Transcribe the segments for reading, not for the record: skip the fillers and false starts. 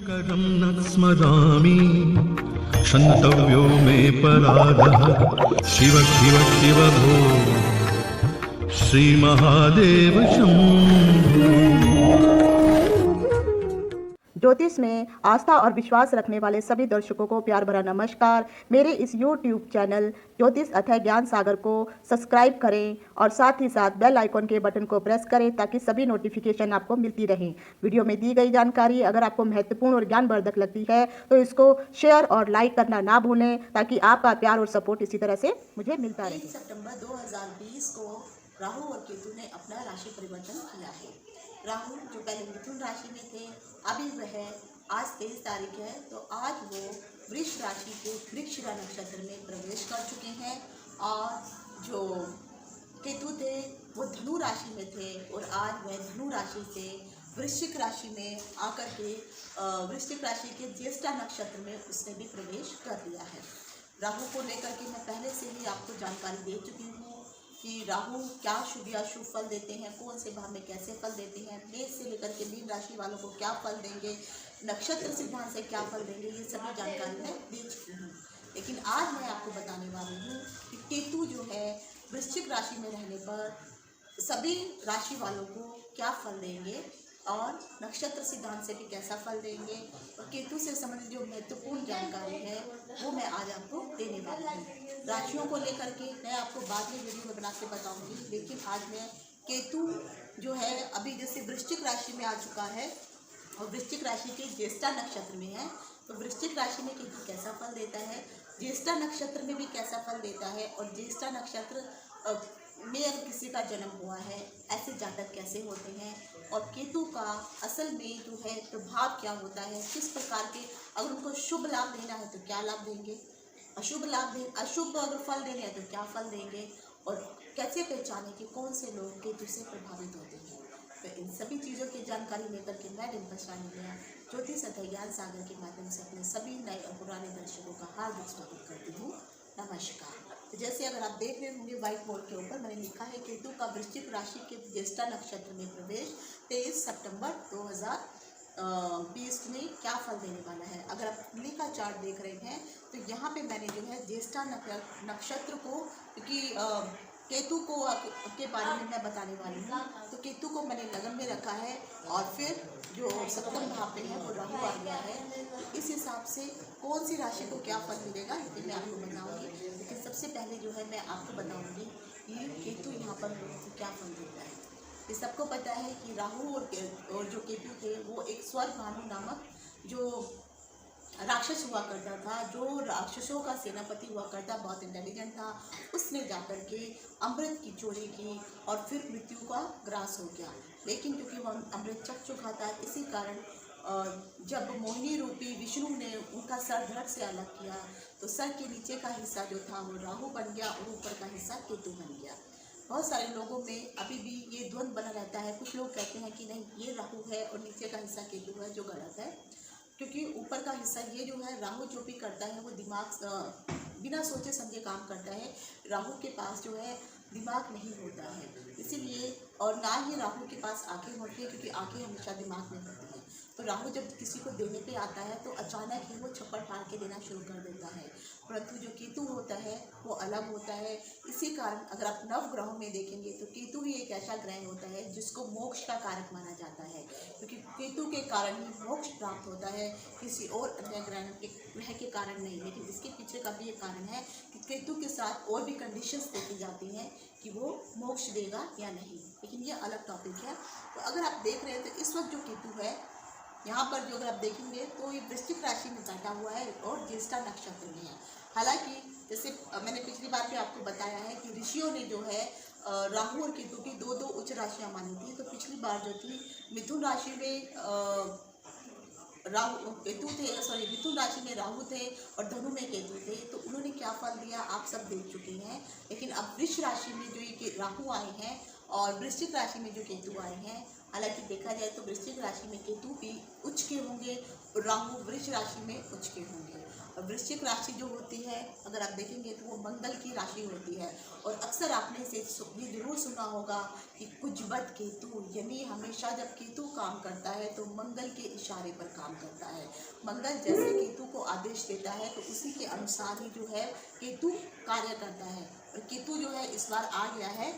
करं न स्मरामि क्षन्तव्यो मे पराधः शिव शिव शिव भो श्रीमहादेव शम्भो। ज्योतिष में आस्था और विश्वास रखने वाले सभी दर्शकों को प्यार भरा नमस्कार। मेरे इस YouTube चैनल ज्योतिष अथय ज्ञान सागर को सब्सक्राइब करें और साथ ही साथ बेल आइकॉन के बटन को प्रेस करें ताकि सभी नोटिफिकेशन आपको मिलती रहें। वीडियो में दी गई जानकारी अगर आपको महत्वपूर्ण और ज्ञानवर्धक लगती है तो इसको शेयर और लाइक करना ना भूलें ताकि आपका प्यार और सपोर्ट इसी तरह से मुझे मिलता रहे। 3 सितंबर 2020 को राहु और केतु ने अपना राशि परिवर्तन किया है। राहु जो पहले मिथुन राशि में थे, अभी वह आज 23 तारीख है तो आज वो वृष राशि के मृगशिरा नक्षत्र में प्रवेश कर चुके हैं। और जो केतु थे वो धनु राशि में थे और आज वह धनु राशि से वृश्चिक राशि में आकर के वृश्चिक राशि के ज्येष्ठा नक्षत्र में उसने भी प्रवेश कर लिया है। राहु को लेकर के मैं पहले से ही आपको जानकारी दे चुकी हूँ कि राहु क्या शुभ या अशुभ फल देते हैं, कौन से भाव में कैसे फल देते हैं, मेष से लेकर के मीन राशि वालों को क्या फल देंगे, नक्षत्र सिद्धांत से क्या फल देंगे, ये सभी जानकारी मैं दे चुकी हूँ। लेकिन आज मैं आपको बताने वाली हूँ कि केतु जो है वृश्चिक राशि में रहने पर सभी राशि वालों को क्या फल देंगे और नक्षत्र सिद्धांत से भी कैसा फल देंगे और केतु से संबंधित जो महत्वपूर्ण जानकारी है वो मैं आज आपको देने वाली हूँ। राशियों को लेकर के मैं आपको बाद में वीडियो में बना के बताऊंगी, लेकिन आज मैं केतु जो है अभी जैसे वृश्चिक राशि में आ चुका है और वृश्चिक राशि के ज्येष्ठा नक्षत्र में है, तो वृश्चिक राशि में केतु कैसा फल देता है, ज्येष्ठा नक्षत्र में भी कैसा फल देता है और ज्येष्ठा नक्षत्र में अगर किसी का जन्म हुआ है ऐसे जातक कैसे होते हैं और केतु का असल में जो है प्रभाव क्या होता है, किस प्रकार के अगर उनको शुभ लाभ देना है तो क्या लाभ देंगे, अशुभ अगर फल देने हैं तो क्या फल देंगे और कैसे पहचाने कि कौन से लोग केतु से प्रभावित होते हैं। तो इन सभी चीज़ों की जानकारी लेकर के मैं डिम्पल शानी ज्योतिष अथय ज्ञान सागर के माध्यम से अपने सभी नए और पुराने दर्शकों का हार्दिक स्वागत करती हूँ। नमस्कार। तो जैसे अगर आप देख रहे होंगे व्हाइट बोर्ड के ऊपर मैंने लिखा है केतु का वृश्चिक राशि के ज्येष्ठा नक्षत्र में प्रवेश 23 सितंबर 2020 में क्या फल देने वाला है। अगर आप कुंडली का चार्ट देख रहे हैं तो यहाँ पे मैंने जो है ज्येष्ठा नक्षत्र को, क्योंकि केतु को के बारे में मैं बताने वाली हूँ, तो केतु को मैंने लगन में रखा है और फिर जो सप्तम भाव पे है वो राहु आ गया है, तो इस हिसाब से कौन सी राशि को क्या फल मिलेगा ये मैं आपको बताऊंगी। लेकिन सबसे पहले जो है मैं आपको बताऊंगी कि केतु यहाँ पर लोगों को क्या फल देता है। ये सबको पता है कि राहु और जो केतु थे वो एक स्वर्ग भानु नामक जो राक्षस हुआ करता था, जो राक्षसों का सेनापति हुआ करता, बहुत इंटेलिजेंट था, उसने जाकर के अमृत की चोरी की और फिर मृत्यु का ग्रास हो गया। लेकिन क्योंकि वह अमृत चख चुका था, इसी कारण जब मोहिनी रूपी विष्णु ने उनका सर धड़ से अलग किया तो सर के नीचे का हिस्सा जो था वो राहु बन गया और ऊपर का हिस्सा केतु बन गया। बहुत सारे लोगों में अभी भी ये द्वंद्व बना रहता है। कुछ लोग कहते हैं कि नहीं ये राहु है और नीचे का हिस्सा केतु है, जो गलत है, क्योंकि ऊपर का हिस्सा ये जो है राहु जो भी करता है वो दिमाग बिना सोचे समझे काम करता है। राहु के पास जो है दिमाग नहीं होता है, इसीलिए, और ना ही राहु के पास आंखें होती है क्योंकि आंखें हमेशा दिमाग में होती हैं। तो राहु जब किसी को देने पे आता है तो अचानक ही वो छप्पर फाड़ के देना शुरू कर देता है, परंतु जो केतु होता है वो अलग होता है। इसी कारण अगर आप नव ग्रहों में देखेंगे तो केतु ही एक ऐसा ग्रह होता है जिसको मोक्ष का कारक माना जाता है, क्योंकि केतु के कारण ही मोक्ष प्राप्त होता है, किसी और अन्य ग्रह के कारण नहीं। लेकिन इसके पीछे का भी एक कारण है कि केतु के साथ और भी कंडीशंस देखी जाती हैं कि वो मोक्ष देगा या नहीं, लेकिन ये अलग टॉपिक है। तो अगर आप देख रहे हैं तो इस वक्त जो केतु है यहाँ पर जो अगर आप देखेंगे तो ये वृश्चिक राशि में बैठा हुआ है और ज्येष्ठा नक्षत्र में है। हालांकि जैसे मैंने पिछली बार भी आपको बताया है कि ऋषियों ने जो है राहु और केतु की दो उच्च राशियाँ मानी थी। तो पिछली बार जो थी मिथुन राशि में मिथुन राशि में राहु थे और धनु में केतु थे, तो उन्होंने क्या फल दिया आप सब देख चुके हैं। लेकिन अब वृष राशि में जो ये राहु आए हैं और वृश्चिक राशि में जो केतु आए हैं, हालांकि देखा जाए तो वृश्चिक राशि में केतु भी उच्च के होंगे और राहु वृष राशि में उच्च के होंगे। और वृश्चिक राशि जो होती है अगर आप देखेंगे तो वो मंगल की राशि होती है। और अक्सर आपने से ये जरूर सुना होगा कि कुजबत केतु, यानी हमेशा जब केतु काम करता है तो मंगल के इशारे पर काम करता है। मंगल जैसे केतु को आदेश देता है तो उसी के अनुसार ही जो है केतु कार्य करता है। और केतु जो है इस बार आ गया है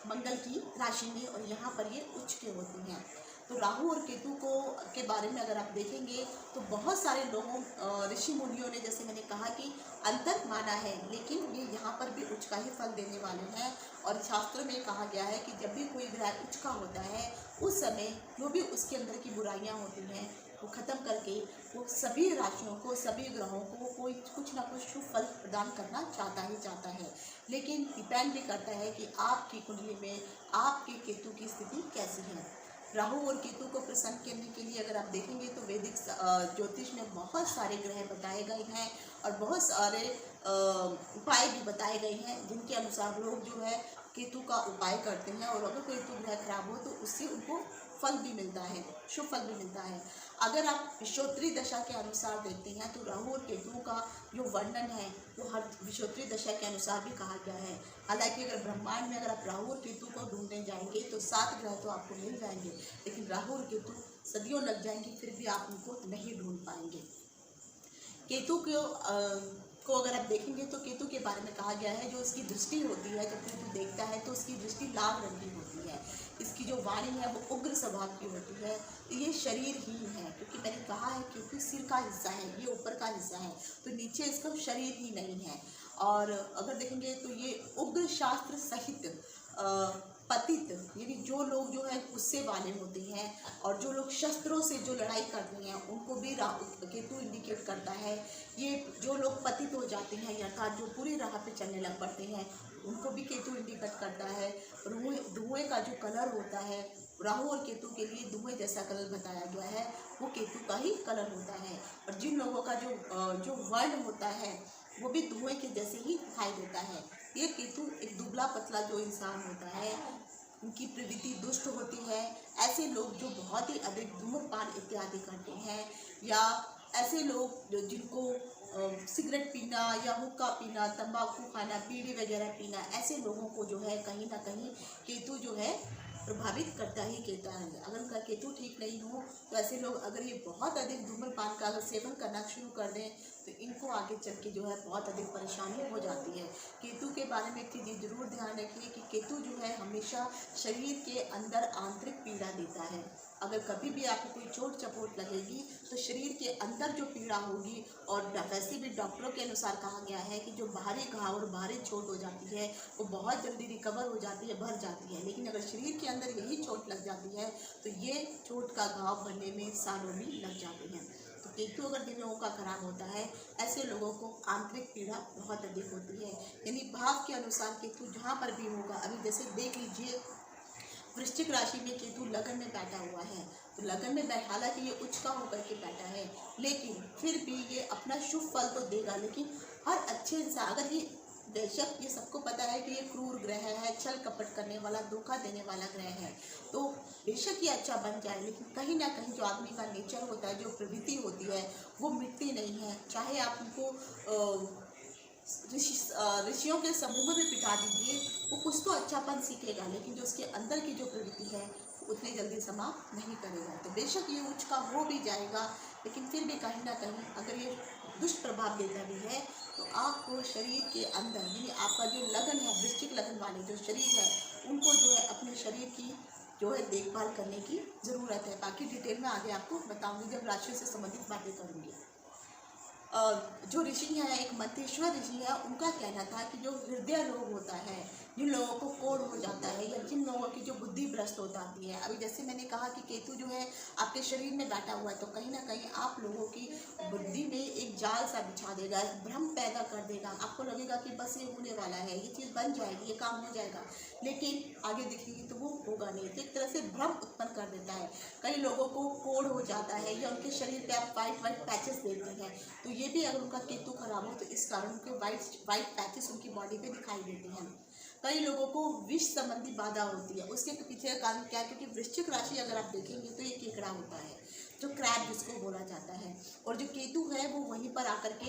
मंगल की राशि में और यहाँ पर ये उच्च के होते हैं। तो राहु और केतु को के बारे में अगर आप देखेंगे तो बहुत सारे लोगों ऋषि मुनियों ने, जैसे मैंने कहा कि अंतर माना है, लेकिन ये यहाँ पर भी उच्च का ही फल देने वाले हैं। और शास्त्रों में कहा गया है कि जब भी कोई ग्रह उच्च का होता है उस समय जो भी उसके अंदर की बुराइयाँ होती हैं वो ख़त्म करके वो सभी राशियों को, सभी ग्रहों को कोई कुछ ना कुछ शुभ फल प्रदान करना चाहता ही चाहता है। लेकिन डिपेंड भी करता है कि आपकी कुंडली में आपके केतु की स्थिति कैसी है। राहु और केतु को प्रसन्न करने के लिए अगर आप देखेंगे तो वैदिक ज्योतिष में बहुत सारे ग्रह बताए गए हैं और बहुत सारे उपाय भी बताए गए हैं जिनके अनुसार लोग जो है केतु का उपाय करते हैं। और अगर कोई केतु ग्रह खराब हो तो उससे उनको फल भी मिलता है, शुभ फल भी मिलता है। अगर आप विषोत्तरी दशा के अनुसार देखते हैं तो राहु और केतु का जो वर्णन है वो हर विषोत्तरी दशा के अनुसार भी कहा गया है। हालांकि अगर ब्रह्मांड में अगर आप राहु और केतु को ढूंढने जाएंगे तो 7 ग्रह तो आपको मिल जाएंगे, लेकिन राहु और केतु सदियों लग जाएंगे फिर भी आप उनको नहीं ढूंढ पाएंगे। केतु को अगर आप देखेंगे तो केतु के बारे में कहा गया है जो इसकी दृष्टि होती है, जब केतु देखता है तो उसकी दृष्टि लाल रंग की होती है। इसकी जो वाणी है वो उग्र स्वभाव की होती है। तो ये शरीरहीन है, क्योंकि मैंने कहा है केतु सिर का हिस्सा है, ये ऊपर का हिस्सा है, तो नीचे इसका शरीर ही नहीं है। और अगर देखेंगे तो ये उग्र शास्त्र सहित पतित, यानी जो लोग जो है गुस्से वाले होते हैं और जो लोग शस्त्रों से जो लड़ाई करते हैं उनको भी केतु इंडिकेट करता है। ये जो लोग पतित हो जाते हैं अर्थात जो पूरी राह पे चलने लग पड़ते हैं उनको भी केतु इंडिकेट करता है। धुएं का जो कलर होता है, राहु और केतु के लिए धुएं जैसा कलर बताया गया है वो केतु का ही कलर होता है। और जिन लोगों का जो वर्ण होता है वो भी धुएं के जैसे ही दिखाई देता है। ये केतु एक दुबला पतला जो इंसान होता है, उनकी प्रवृत्ति दुष्ट होती है। ऐसे लोग जो बहुत ही अधिक धूम्रपान इत्यादि करते हैं, या ऐसे लोग जिनको सिगरेट पीना या हुक्का पीना, तंबाकू खाना, बीड़ी वगैरह पीना, ऐसे लोगों को जो है कहीं ना कहीं केतु जो है प्रभावित करता ही कहता है। अगर उनका केतु ठीक नहीं हो तो ऐसे लोग अगर ये बहुत अधिक धूम्रपान का अगर सेवन करना शुरू कर दें तो इनको आगे चल के जो है बहुत अधिक परेशानी हो जाती है। केतु के बारे में एक चीज़ ज़रूर ध्यान रखिए कि केतु जो है हमेशा शरीर के अंदर आंतरिक पीड़ा देता है। अगर कभी भी आपको कोई चोट चपोट लगेगी तो शरीर के अंदर जो पीड़ा होगी, और वैसे भी डॉक्टरों के अनुसार कहा गया है कि जो बाहरी घाव और बाहरी चोट हो जाती है वो बहुत जल्दी रिकवर हो जाती है, भर जाती है। लेकिन अगर शरीर के अंदर यही चोट लग जाती है तो ये चोट का घाव भरने में सालों भी लग जाते हैं। तो केतु अगर जिन लोगों का खराब होता है ऐसे लोगों को आंतरिक पीड़ा बहुत अधिक होती है। यानी भाव के अनुसार केतु जहाँ पर भी होगा, अभी जैसे देख लीजिए वृश्चिक राशि में केतु लगन में बैठा हुआ है, तो लगन में हालांकि ये उच्च का होकर के बैठा है लेकिन फिर भी ये अपना शुभ फल तो देगा। लेकिन हर अच्छे इंसान, अगर ये बेशक ये सबको पता है कि ये क्रूर ग्रह है, छल कपट करने वाला, धोखा देने वाला ग्रह है, तो बेशक ये अच्छा बन जाए, लेकिन कहीं ना कहीं जो आदमी का नेचर होता है, जो प्रवृत्ति होती है वो मिटती नहीं है। चाहे आप उनको ऋषियों के समूह में भी बिठा दीजिए, वो कुछ तो अच्छापन सीखेगा, लेकिन जो उसके अंदर की जो प्रवृत्ति है उतनी जल्दी समाप्त नहीं करेगा। तो बेशक ये उच्च का हो भी जाएगा, लेकिन फिर भी कहीं ना कहीं अगर ये दुष्ट प्रभाव देता भी है तो आपको शरीर के अंदर, यानी आपका जो लगन है, वृश्चिक लगन वाले जो शरीर है, उनको जो है अपने शरीर की जो है देखभाल करने की ज़रूरत है। बाकी डिटेल में आगे आपको बताऊंगी जब राशियों से संबंधित बातें करूँगी। जो ऋषि हैं, एक मंथेश्वर ऋषि है, उनका कहना था कि जो हृदय रोग होता है, जिन लोगों को कोढ़ हो जाता है या जिन लोगों की जो बुद्धि भ्रष्ट हो जाती है, अभी जैसे मैंने कहा कि केतु जो है आपके शरीर में बैठा हुआ है, तो कहीं ना कहीं आप लोगों की बुद्धि में एक जाल सा बिछा देगा, भ्रम पैदा कर देगा। आपको लगेगा कि बस ये होने वाला है, ये चीज़ बन जाएगी, ये काम हो जाएगा, लेकिन आगे देखेंगे तो वो होगा नहीं। तो एक तरह से भ्रम उत्पन्न कर देता है। कई लोगों को कोढ़ हो जाता है या उनके शरीर पे आप वाइट वाइट पैचेस देखते हैं, तो ये भी अगर उनका केतु खराब हो तो इस कारण उनके वाइट पैचेस उनकी बॉडी पे दिखाई देते हैं। कई लोगों को विष संबंधी बाधा होती है, उसके पीछे का कारण क्या है? क्योंकि वृश्चिक राशि अगर आप देखेंगे तो ये केकड़ा होता है, जो क्रैब जिसको बोला जाता है, और जो केतु है वो वहीं पर आकर के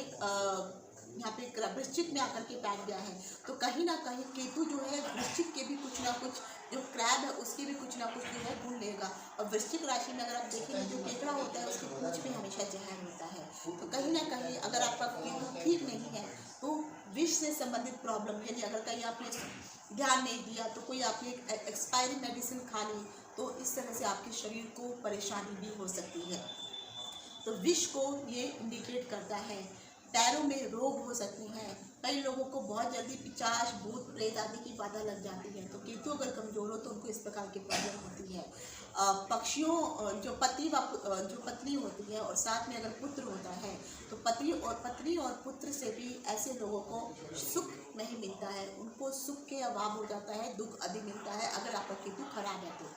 यहाँ पे वृश्चिक में आकर के बैठ गया है। तो कहीं ना कहीं केतु जो है वृश्चिक के भी कुछ ना कुछ जो क्रैब है उसकी भी कुछ ना कुछ जो है गुण लेगा। और वृश्चिक राशि में अगर आप देखेंगे जो केकड़ा होता है उसकी पूंछ में हमेशा जहर होता है। तो कहीं ना कहीं अगर आपका केतु ठीक नहीं है तो विष से संबंधित प्रॉब्लम, यानी अगर कहीं आपने ध्यान नहीं दिया तो कोई आपने एक्सपायरी मेडिसिन खा ली तो इस तरह से आपके शरीर को परेशानी भी हो सकती है। तो विष को ये इंडिकेट करता है। पैरों में रोग हो सकते हैं, कई लोगों को बहुत जल्दी पिचाश, भूत प्रेत आदि की बाधा लग जाती है। तो केतु अगर कमजोर हो तो उनको इस प्रकार की प्रॉब्लम होती है। पक्षियों जो पति व जो पत्नी होती है और साथ में अगर पुत्र होता है तो पत्नी और पुत्र से भी ऐसे लोगों को सुख नहीं मिलता है, उनको सुख के अभाव हो जाता है, दुख अधिक मिलता है अगर आपका केतु खराब है तो।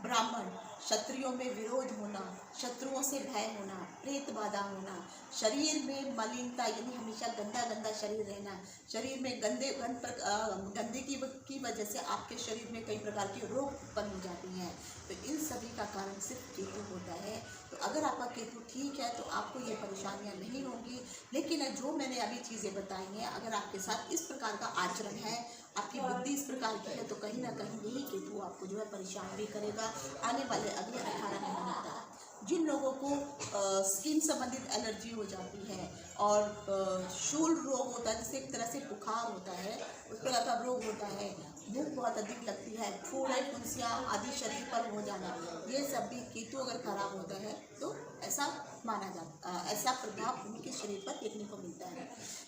ब्राह्मण, क्षत्रियों में विरोध होना, शत्रुओं से भय होना, प्रेत बाधा होना, शरीर में मलिनता यानी हमेशा गंदा गंदा शरीर रहना, शरीर में गंदगी की वजह से आपके शरीर में कई प्रकार के रोग उत्पन्न हो जाती हैं। तो इन सभी का कारण सिर्फ केतु होता है। तो अगर आपका केतु ठीक है तो आपको ये परेशानियां नहीं होंगी। लेकिन जो मैंने अभी चीज़ें बताई हैं, अगर आपके साथ इस प्रकार का आचरण है, आपकी बुद्धि इस प्रकार की है, तो कहीं ना कहीं यही केतु आपको जो है परेशान भी करेगा आने वाले अगले 18 महीने तक। जिन लोगों को स्किन संबंधित एलर्जी हो जाती है और शूल रोग होता है, जिससे एक तरह से बुखार होता है, उस प्रकार का रोग होता है, भूख बहुत अधिक लगती है, फोड़े फुंसियाँ आदि शरीर पर हो जाना, ये सब भी केतु अगर खराब होता है तो ऐसा माना जाता, ऐसा प्रभाव उनके शरीर पर देखने को मिलता है।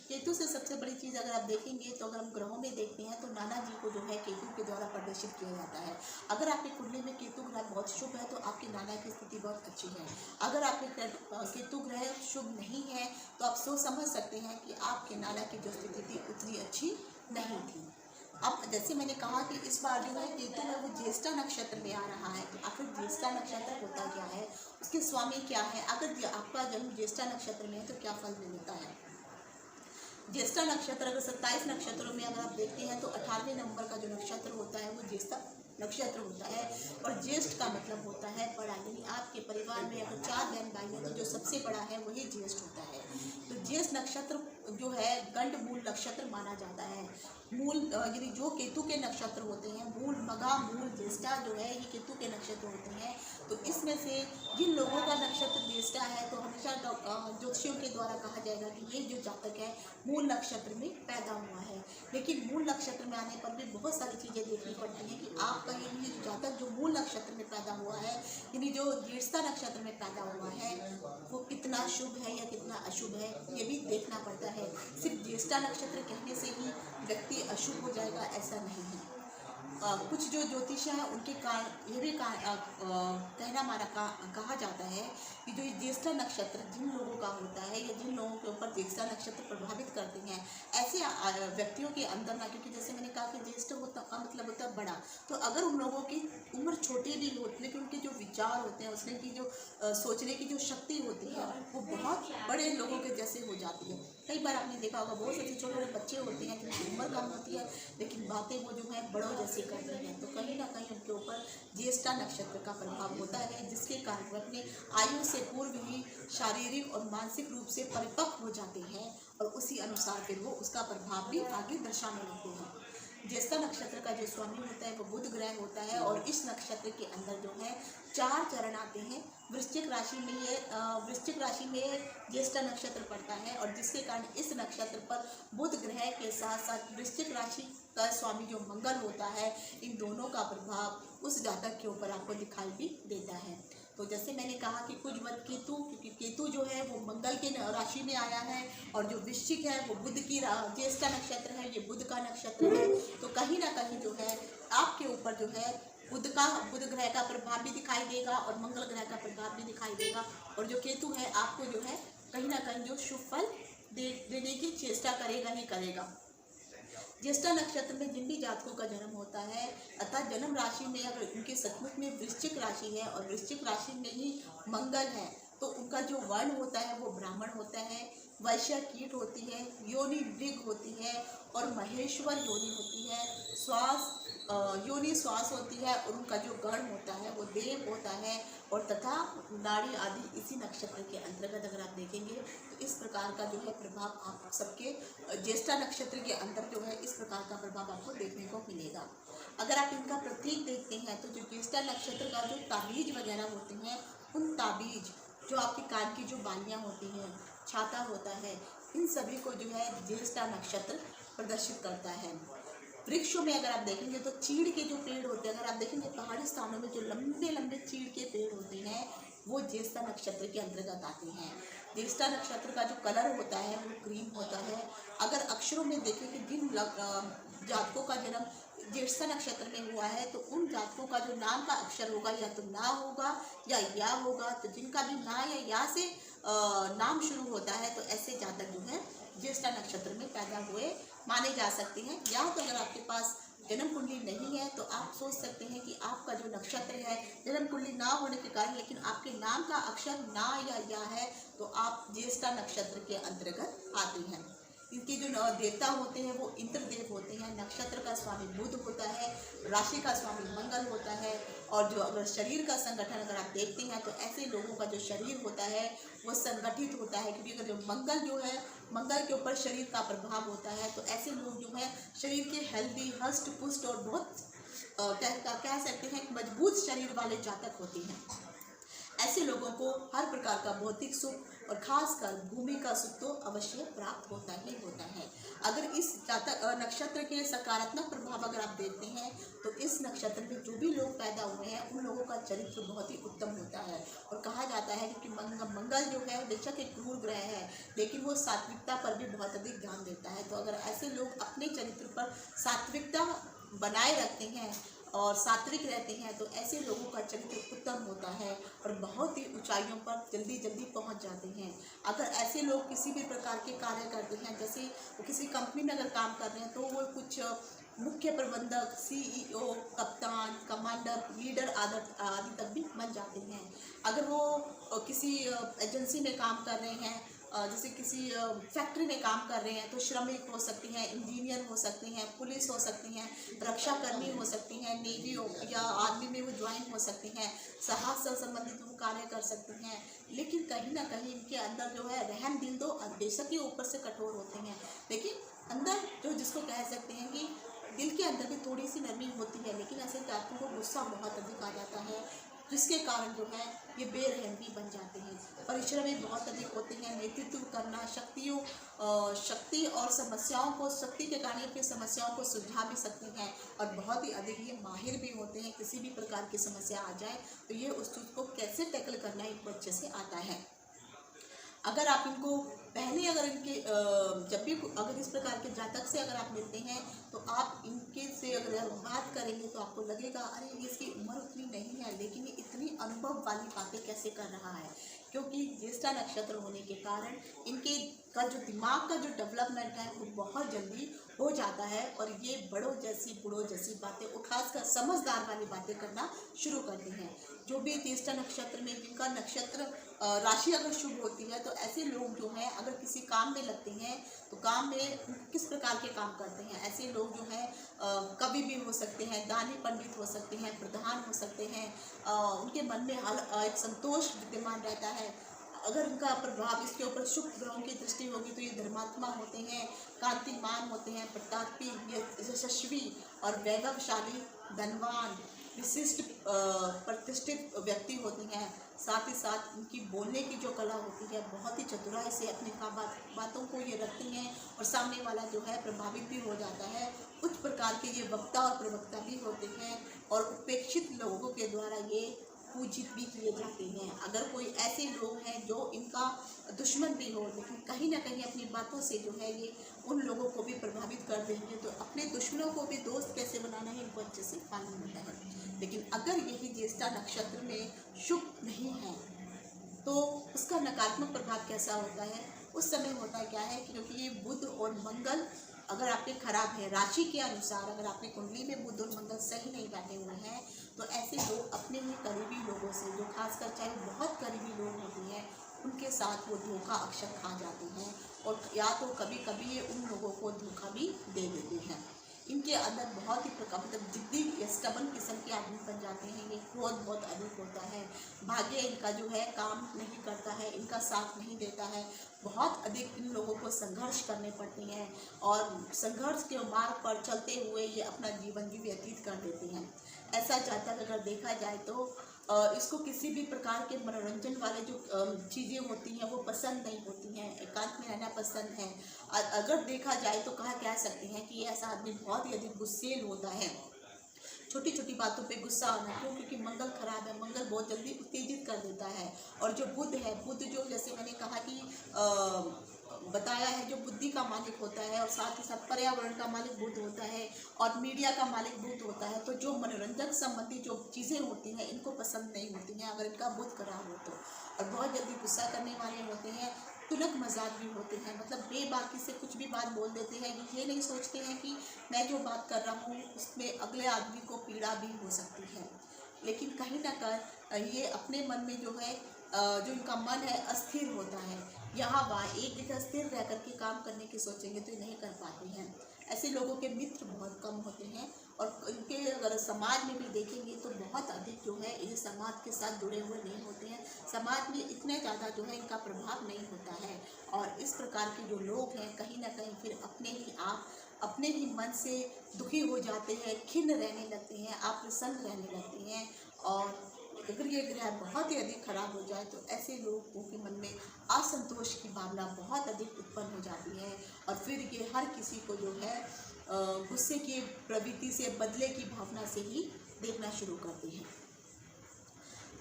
केतु से सबसे बड़ी चीज़ अगर आप देखेंगे तो अगर हम ग्रहों में देखते हैं तो नाना जी को जो है केतु के द्वारा प्रदर्शित किया जाता है। अगर आपकी कुंडली में केतु ग्रह बहुत शुभ है तो आपकी नाना की स्थिति बहुत अच्छी है। अगर आपके केतु ग्रह शुभ नहीं है तो आप सोच समझ सकते हैं कि आपके नाना की जो स्थिति थी उतनी अच्छी नहीं थी। अब जैसे मैंने कहा कि इस बार जो है केतु है वो ज्येष्ठा नक्षत्र में आ रहा है। तो आखिर ज्येष्ठा नक्षत्र होता क्या है, उसके स्वामी क्या है, अगर आपका जन्म ज्येष्ठा नक्षत्र में है तो क्या फल मिलता है। ज्येष्ठा नक्षत्र अगर 27 नक्षत्रों में अगर आप देखते हैं तो 18वें नंबर का जो नक्षत्र होता है वो ज्येष्ठा नक्षत्र होता है। और ज्येष्ठ का मतलब होता है बड़ा, यानी आपके परिवार में अगर 4 बहन भाई हैं तो जो सबसे बड़ा है वही ज्येष्ठ होता है। तो ज्येष्ठ नक्षत्र जो है गंड मूल नक्षत्र माना जाता है। मूल यानी जो केतु के नक्षत्र होते हैं, मूल, मघा, मूल, ज्येष्ठा जो है ये केतु के नक्षत्र होते हैं। तो इसमें से जिन लोगों का नक्षत्र ज्येष्ठा है तो हमेशा ज्योतिषियों के द्वारा कहा जाएगा कि ये जो जातक है मूल नक्षत्र में पैदा हुआ है। लेकिन मूल नक्षत्र में आने पर भी बहुत सारी चीज़ें देखनी पड़ती हैं कि आपका ये जातक जो मूल नक्षत्र में पैदा हुआ है, यानी जो ज्येष्ठा नक्षत्र में पैदा हुआ है, वो कितना शुभ है या कितना अशुभ है ये भी देखना पड़ता है। सिर्फ ज्येष्ठा नक्षत्र कहने से ही व्यक्ति अशुभ हो जाएगा ऐसा नहीं है। कुछ जो ज्योतिष हैं उनके कारण ये भी कहना माना कहा जाता है कि जो ज्येष्ठा नक्षत्र जिन लोगों का होता है या जिन लोगों के ऊपर ज्येष्ठा नक्षत्र प्रभावित करते हैं, ऐसे व्यक्तियों के अंदर ना, क्योंकि जैसे मैंने कहा कि ज्येष्ठ होता का मतलब होता है बड़ा, तो अगर उन लोगों की उम्र छोटी भी हो लेकिन उनके जो विचार होते हैं, उसमें की जो सोचने की जो शक्ति होती है वो बहुत बड़े लोगों के जैसे हो जाती है। कई बार आपने देखा होगा बहुत से छोटे छोटे बच्चे होते हैं जिनकी उम्र कम होती है लेकिन बातें वो जो है बड़ों जैसे करते हैं। तो कहीं ना कहीं उनके ऊपर ज्येष्ठा नक्षत्र का प्रभाव होता है, जिसके कारण वो अपने आयु से पूर्व ही शारीरिक और मानसिक रूप से परिपक्व हो जाते हैं और उसी अनुसार फिर वो उसका प्रभाव भी आगे दर्शाने लगते हैं। ज्येष्ठा नक्षत्र का जो स्वामी होता है वो बुध ग्रह होता है और इस नक्षत्र के अंदर जो है 4 चरण आते हैं। वृश्चिक राशि में ज्येष्ठा नक्षत्र पड़ता है और जिसके कारण इस नक्षत्र पर बुध ग्रह के साथ साथ वृश्चिक राशि का स्वामी जो मंगल होता है, इन दोनों का प्रभाव उस जातक के ऊपर आपको दिखाई भी देता है। तो जैसे मैंने कहा कि कुछ मत केतु, क्योंकि केतु जो है वो मंगल के राशि में आया है और जो वृश्चिक है वो बुध की ज्येष्ठा नक्षत्र है, ये बुध का नक्षत्र है। तो कहीं ना कहीं जो है आपके ऊपर जो है बुध ग्रह का प्रभाव भी दिखाई देगा और मंगल ग्रह का प्रभाव भी दिखाई देगा। और जो केतु है आपको जो है कहीं ना कहीं जो शुभ फल देने की चेष्टा करेगा ही करेगा। ज्येष्ठा नक्षत्र में जिन भी जातकों का जन्म होता है अर्थात जन्म राशि में अगर उनके सचमुच में वृश्चिक राशि है और वृश्चिक राशि में ही मंगल है तो उनका जो वर्ण होता है वो ब्राह्मण होता है, वैश्य कीट होती है, योनि मृग होती है और महेश्वर योनि होती है, योनि श्वास होती है और उनका जो गण होता है वो देव होता है और तथा नाड़ी आदि इसी नक्षत्र के अंतर्गत अगर आप देखेंगे तो इस प्रकार का जो है प्रभाव आप सबके ज्येष्ठा नक्षत्र के अंदर जो है इस प्रकार का प्रभाव आपको देखने को मिलेगा। अगर आप इनका प्रतीक देखते हैं तो जो ज्येष्ठा नक्षत्र का जो ताबीज वगैरह होते हैं, उन ताबीज जो आपके कान की जो बालियाँ होती हैं, छाता होता है, इन सभी को जो है ज्येष्ठा नक्षत्र प्रदर्शित करता है। वृक्षों में अगर आप देखेंगे तो चीड़ के जो पेड़ होते हैं, अगर आप देखेंगे पहाड़ी स्थानों में जो लंबे लंबे चीड़ के पेड़ होते हैं वो ज्येष्ठा नक्षत्र के अंतर्गत आते हैं। ज्येष्ठा नक्षत्र का जो कलर होता है वो क्रीम होता है। अगर अक्षरों में देखें कि जिन जातकों का जन्म ज्येष्ठा नक्षत्र में हुआ है तो उन जातकों का जो नाम का अक्षर होगा या तो ना होगा या होगा, तो जिनका भी ना या से नाम शुरू होता है तो ऐसे जातक जो है ज्येष्ठा नक्षत्र में पैदा हुए माने जा सकते हैं। या तो अगर आपके पास जन्म कुंडली नहीं है तो आप सोच सकते हैं कि आपका जो नक्षत्र है, जन्म कुंडली ना होने के कारण लेकिन आपके नाम का अक्षर ना या है तो आप ज्येष्ठा नक्षत्र के अंतर्गत आते हैं। इनके जो देवता होते हैं वो इंद्रदेव होते हैं। नक्षत्र का स्वामी बुध होता है, राशि का स्वामी मंगल होता है। और जो अगर शरीर का संगठन अगर आप देखते हैं तो ऐसे लोगों का जो शरीर होता है वो संगठित होता है, क्योंकि अगर जो मंगल जो है, मंगल के ऊपर शरीर का प्रभाव होता है तो ऐसे लोग जो है शरीर के हेल्दी, हष्ट पुष्ट और बहुत कह सकते हैं मजबूत शरीर वाले जातक होते हैं। ऐसे लोगों को हर प्रकार का भौतिक सुख और खासकर भूमि का सुख तो अवश्य प्राप्त होता ही होता है। अगर इस जातक नक्षत्र के सकारात्मक प्रभाव अगर आप देखते हैं तो इस नक्षत्र में जो भी लोग पैदा हुए हैं उन लोगों का चरित्र बहुत ही उत्तम होता है। और कहा जाता है कि मंगल जो है बेशक एक क्रूर ग्रह है लेकिन वो सात्विकता पर भी बहुत अधिक ध्यान देता है। तो अगर ऐसे लोग अपने चरित्र पर सात्विकता बनाए रखते हैं और सात्विक रहते हैं तो ऐसे लोगों का चरित्र उत्तम होता है और बहुत ही ऊंचाइयों पर जल्दी जल्दी पहुंच जाते हैं। अगर ऐसे लोग किसी भी प्रकार के कार्य करते हैं, जैसे वो किसी कंपनी में अगर काम कर रहे हैं तो वो कुछ मुख्य प्रबंधक, सीईओ, कप्तान, कमांडर, लीडर आदि तक भी बन जाते हैं। अगर वो किसी एजेंसी में काम कर रहे हैं, जैसे किसी फैक्ट्री में काम कर रहे हैं तो श्रमिक हो सकते हैं, इंजीनियर हो सकते हैं, पुलिस हो सकते हैं, रक्षाकर्मी हो सकते हैं, नेवी या आर्मी में वो ज्वाइन हो सकते हैं, साहस से संबंधित वो कार्य कर सकते हैं। लेकिन कहीं ना कहीं इनके अंदर जो है रहम दिल तो बेशक ही ऊपर से कठोर होते हैं लेकिन अंदर जो जिसको कह सकते हैं कि दिल के अंदर भी थोड़ी सी नरमी होती है। लेकिन ऐसे जातकों को गुस्सा बहुत अधिक आ जाता है जिसके कारण जो है ये बेरहम भी बन जाते हैं। परिश्रम भी बहुत अधिक होते हैं। नेतृत्व करना, शक्ति और समस्याओं को, शक्ति के कारण अपनी समस्याओं को सुलझा भी सकते हैं और बहुत ही अधिक ये माहिर भी होते हैं। किसी भी प्रकार की समस्या आ जाए तो ये उस चीज़ को कैसे टैकल करना इनको अच्छे से आता है। अगर आप इनको पहले अगर इनके जब भी अगर इस प्रकार के जातक से अगर आप मिलते हैं तो आप इनके से अगर बात करेंगे तो आपको लगेगा अरे इसकी उम्र उतनी नहीं है लेकिन ये इतनी अनुभव वाली बातें कैसे कर रहा है, क्योंकि ज्येष्ठा नक्षत्र होने के कारण इनके का जो दिमाग का जो डेवलपमेंट है वो बहुत जल्दी हो जाता है और ये बड़ों जैसी बातें और खासकर समझदार वाली बातें करना शुरू करते हैं। जो भी ज्येष्ठा नक्षत्र में जिनका नक्षत्र राशि अगर शुभ होती है तो ऐसे लोग जो हैं अगर किसी काम में लगते हैं तो काम में किस प्रकार के काम करते हैं। ऐसे लोग जो हैं कवि भी हो सकते हैं, दानी पंडित हो सकते हैं, प्रधान हो सकते हैं। उनके मन में एक संतोष विद्यमान रहता है। अगर उनका प्रभाव इसके ऊपर शुभ ग्रहों की दृष्टि होगी तो ये धर्मात्मा होते हैं, कांतिमान होते हैं, प्रतापी, यशस्वी और वैभवशाली, धनवान, विशिष्ट प्रतिष्ठित व्यक्ति होते हैं। साथ ही साथ उनकी बोलने की जो कला होती है बहुत ही चतुराई से अपनी बातों को ये रखते हैं और सामने वाला जो है प्रभावित भी हो जाता है। उच्च प्रकार के ये वक्ता और प्रवक्ता भी होते हैं और उपेक्षित लोगों के द्वारा ये पूजित भी किए जाते हैं। अगर कोई ऐसे लोग हैं जो इनका दुश्मन भी हो लेकिन कहीं ना कहीं अपनी बातों से जो है ये उन लोगों को भी प्रभावित कर देंगे, तो अपने दुश्मनों को भी दोस्त कैसे बनाना है इनको अच्छे से मालूम होता है। लेकिन अगर यही ज्येष्ठा नक्षत्र में शुभ नहीं है तो उसका नकारात्मक प्रभाव कैसा होता है। उस समय होता क्या है, क्योंकि ये बुध और मंगल अगर आपके खराब है, राशि के अनुसार अगर आपकी कुंडली में बुध और मंगल सही नहीं बैठे हुए हैं तो ऐसे लोग अपने ही करीबी लोगों से, जो खासकर चाहे बहुत करीबी लोग होते हैं, उनके साथ वो धोखा अक्सर खा जाते हैं और या तो कभी कभी ये उन लोगों को धोखा भी दे देते हैं। इनके अंदर बहुत ही मतलब जिद्दी स्टबन किस्म के आदमी बन जाते हैं। ये क्रोध बहुत अधिक होता है, भाग्य इनका जो है काम नहीं करता है, इनका साथ नहीं देता है। बहुत अधिक इन लोगों को संघर्ष करने पड़ते हैं और संघर्ष के मार्ग पर चलते हुए ये अपना जीवन भी व्यतीत कर देते हैं। ऐसा जातक अगर देखा जाए तो इसको किसी भी प्रकार के मनोरंजन वाले जो चीज़ें होती हैं वो पसंद नहीं होती हैं, एकांत में रहना पसंद है। अगर देखा जाए तो कह सकते हैं कि ऐसा आदमी बहुत ही अधिक गुस्सेल होता है, छोटी छोटी बातों पे गुस्सा आना। क्यों? क्योंकि मंगल खराब है, मंगल बहुत जल्दी उत्तेजित कर देता है। और जो बुध है, बुध जो जैसे मैंने कहा कि बताया है, जो बुद्धि का मालिक होता है और साथ ही साथ पर्यावरण का मालिक बुध होता है और मीडिया का मालिक बुध होता है। तो जो मनोरंजन संबंधी जो चीज़ें होती हैं इनको पसंद नहीं होती हैं अगर इनका बुध खराब हो तो। और बहुत जल्दी गुस्सा करने वाले होते हैं, तुनक मजाक भी होते हैं, मतलब बेबाकी से कुछ भी बात बोल देते हैं। ये नहीं सोचते हैं कि मैं जो बात कर रहा हूँ उसमें अगले आदमी को पीड़ा भी हो सकती है। लेकिन कहीं ना कहीं ये अपने मन में जो है जो इनका मन है अस्थिर होता है, यहाँ वहाँ एक जगह स्थिर रह कर के काम करने की सोचेंगे तो नहीं कर पाते हैं। ऐसे लोगों के मित्र बहुत कम होते हैं और इनके अगर समाज में भी देखेंगे तो बहुत अधिक जो है ये समाज के साथ जुड़े हुए नहीं होते हैं, समाज में इतने ज़्यादा जो है इनका प्रभाव नहीं होता है। और इस प्रकार के जो लोग हैं कहीं ना कहीं फिर अपने ही मन से दुखी हो जाते हैं, खिन्न रहने लगते हैं, आप प्रसन्न रहने लगते हैं। और अगर ये ग्रह बहुत ही अधिक खराब हो जाए तो ऐसे लोगों के मन में असंतोष की भावना बहुत अधिक उत्पन्न हो जाती है और फिर ये हर किसी को जो है गुस्से की प्रवृत्ति से, बदले की भावना से ही देखना शुरू करते हैं।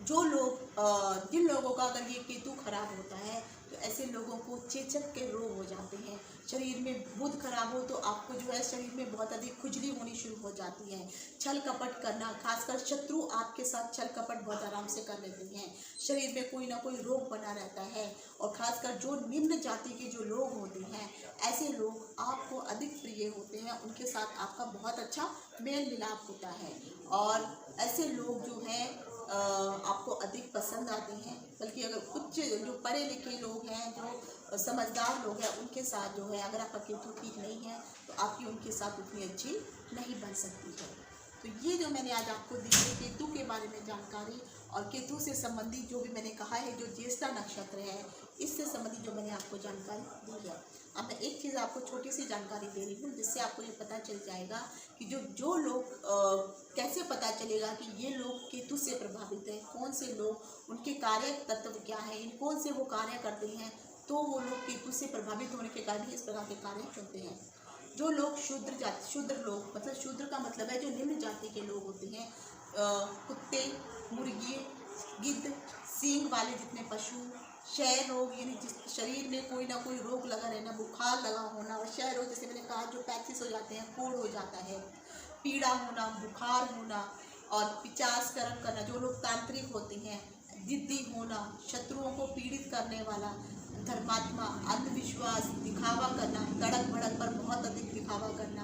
जो लोग जिन लोगों का अगर ये केतु खराब होता है तो ऐसे लोगों को चेचक के रोग हो जाते हैं। शरीर में बुध खराब हो तो आपको जो है शरीर में बहुत अधिक खुजली होनी शुरू हो जाती है। छल कपट करना, खासकर शत्रु आपके साथ छल कपट बहुत आराम से कर लेते हैं। शरीर में कोई ना कोई रोग बना रहता है और खासकर जो निम्न जाति के जो लोग होते हैं ऐसे लोग आपको अधिक प्रिय होते हैं, उनके साथ आपका बहुत अच्छा मेल मिलाप होता है और ऐसे लोग जो हैं आपको अधिक पसंद आते हैं। बल्कि अगर उच्च जो पढ़े लिखे लोग हैं, जो समझदार लोग हैं, उनके साथ जो है अगर आपका केतु ठीक नहीं है तो आपकी उनके साथ उतनी अच्छी नहीं बन सकती है। तो ये जो मैंने आज आपको दी है केतु के बारे में जानकारी और केतु से संबंधित जो भी मैंने कहा है जो ज्येष्ठा नक्षत्र है इससे संबंधित जो मैंने आपको जानकारी दी है। अब मैं एक चीज़ आपको छोटी सी जानकारी दे रही हूँ जिससे आपको ये पता चल जाएगा कि जो लोग कैसे पता चलेगा कि ये लोग केतु से प्रभावित हैं, कौन से लोग, उनके कार्य तत्व क्या है, कौन से वो कार्य करते हैं, तो वो लोग केतु से प्रभावित होने के कारण ही इस प्रकार के कार्य चुनते हैं। जो लोग शूद्र लोग, मतलब शूद्र का मतलब है जो निम्न जाति के लोग होते हैं, कुत्ते, मुर्गी, गिद्ध, सींग वाले जितने पशु, क्षय रोग यानी जिस शरीर में कोई ना कोई रोग लगा रहना, बुखार लगा होना, और क्षय रोग जैसे मैंने कहा जो पैचिस हो जाते हैं, कोढ़ हो जाता है, पीड़ा होना, बुखार होना और पिचास कर्म करना, जो लोग तांत्रिक होते हैं, जिद्दी होना, शत्रुओं को पीड़ित करने वाला, धर्मात्मा, अंधविश्वास, दिखावा करना, तड़क भड़क पर बहुत अधिक दिखावा करना,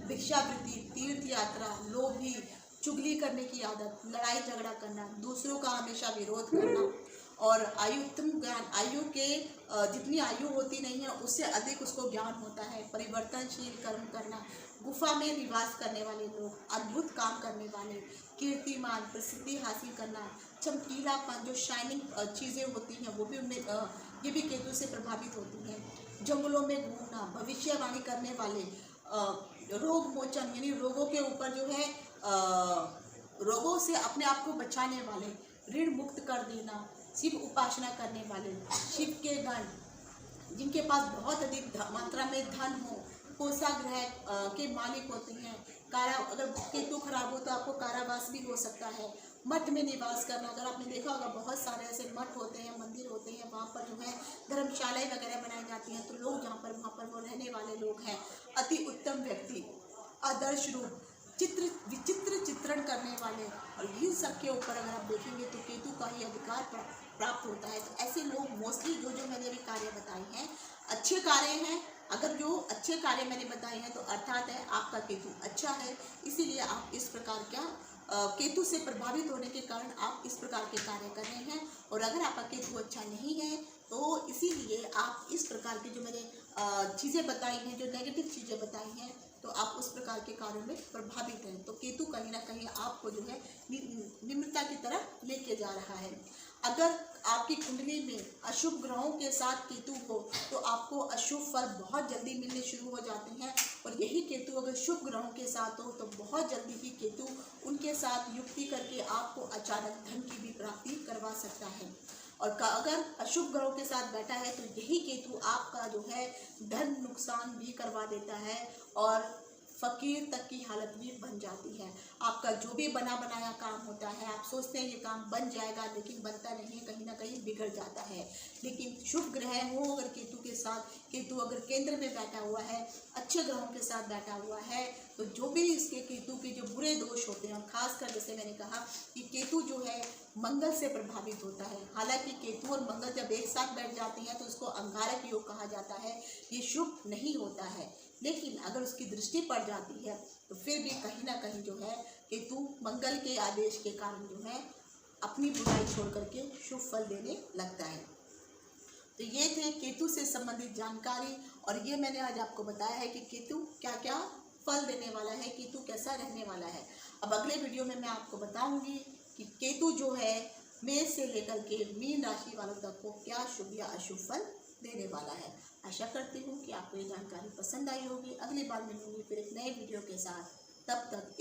भिक्षावृत्ति, तीर्थ यात्रा, लोभी, चुगली करने की आदत, लड़ाई झगड़ा करना, दूसरों का हमेशा विरोध करना और आयुत्तम ज्ञान, आयु के जितनी आयु होती नहीं है उससे अधिक उसको ज्ञान होता है, परिवर्तनशील कर्म करना, गुफा में निवास करने वाले लोग, अद्भुत काम करने वाले, कीर्तिमान, प्रसिद्धि हासिल करना, चमकीलापन, जो शाइनिंग चीज़ें होती हैं वो भी उनमें ये भी केतु से प्रभावित होती हैं, जंगलों में घूमना, भविष्यवाणी करने वाले, रोग मोचन यानी रोगों के ऊपर जो है रोगों से अपने आप को बचाने वाले, ऋण मुक्त कर देना, शिव उपासना करने वाले, शिव के गण, जिनके पास बहुत अधिक मात्रा में धन हो, कोषाग्रह के मालिक होते हैं, अगर केतु खराब हो तो आपको कारावास भी हो सकता है, मठ में निवास करना, अगर आपने देखा होगा बहुत सारे ऐसे मठ होते हैं, मंदिर होते हैं, वहाँ पर जो है धर्मशालाएं वगैरह बनाई जाती हैं, तो लोग जहाँ पर वहाँ पर वो रहने वाले लोग हैं, अति उत्तम व्यक्ति, आदर्श रूप, विचित्र चित्रण करने वाले, और इन सब के ऊपर अगर आप देखेंगे तो केतु का ही अधिकार प्राप्त होता है। तो ऐसे लोग मोस्टली जो मैंने अभी कार्य बताए हैं अच्छे कार्य हैं, अगर जो अच्छे कार्य मैंने बताए हैं तो अर्थात है आपका केतु अच्छा है, इसीलिए आप इस प्रकार का केतु से प्रभावित होने के कारण आप इस प्रकार के कार्य कर रहे हैं। और अगर आपका केतु अच्छा नहीं है तो इसीलिए आप इस प्रकार की जो मैंने चीज़ें बताई हैं, जो नेगेटिव चीज़ें बताई हैं, तो आप उस प्रकार के कार्यों में प्रभावित हैं। तो केतु कहीं ना कहीं आपको जो है निम्रता की तरफ लेके जा रहा है। अगर आपकी कुंडली में अशुभ ग्रहों के साथ केतु हो तो आपको अशुभ फल बहुत जल्दी मिलने शुरू हो जाते हैं, और यही केतु अगर शुभ ग्रहों के साथ हो तो बहुत जल्दी ही केतु उनके साथ युक्ति करके आपको अचानक धन की भी प्राप्ति करवा सकता है। और अगर अशुभ ग्रहों के साथ बैठा है तो यही केतु आपका जो है धन नुकसान भी करवा देता है, और फकीर तक की हालत भी बन जाती है। आपका जो भी बना बनाया काम होता है, आप सोचते हैं ये काम बन जाएगा, लेकिन बनता नहीं, कहीं ना कहीं बिगड़ जाता है। लेकिन शुभ ग्रह हो अगर केतु के साथ, केतु अगर केंद्र में बैठा हुआ है, अच्छे ग्रहों के साथ बैठा हुआ है, तो जो भी इसके केतु के जो बुरे दोष होते हैं, और खासकर जैसे मैंने कहा कि केतु जो है मंगल से प्रभावित होता है। हालांकि केतु और मंगल जब एक साथ बैठ जाते हैं तो उसको अंगारक योग कहा जाता है, ये शुभ नहीं होता है। लेकिन अगर उसकी दृष्टि पड़ जाती है तो फिर भी कहीं ना कहीं जो है केतु मंगल के आदेश के कारण जो है अपनी बुराई छोड़ करके शुभ फल देने लगता है। तो ये थे केतु से संबंधित जानकारी, और ये मैंने आज आपको बताया है कि केतु क्या क्या फल देने वाला है, केतु कैसा रहने वाला है। अब अगले वीडियो में मैं आपको बताऊंगी कि केतु जो है मेष से लेकर के मीन राशि वालों तक को क्या शुभ या अशुभ फल देने वाला है। आशा करती हूँ कि आपको ये जानकारी पसंद आई होगी। अगली बार मिलूंगी फिर एक नए वीडियो के साथ। तब तक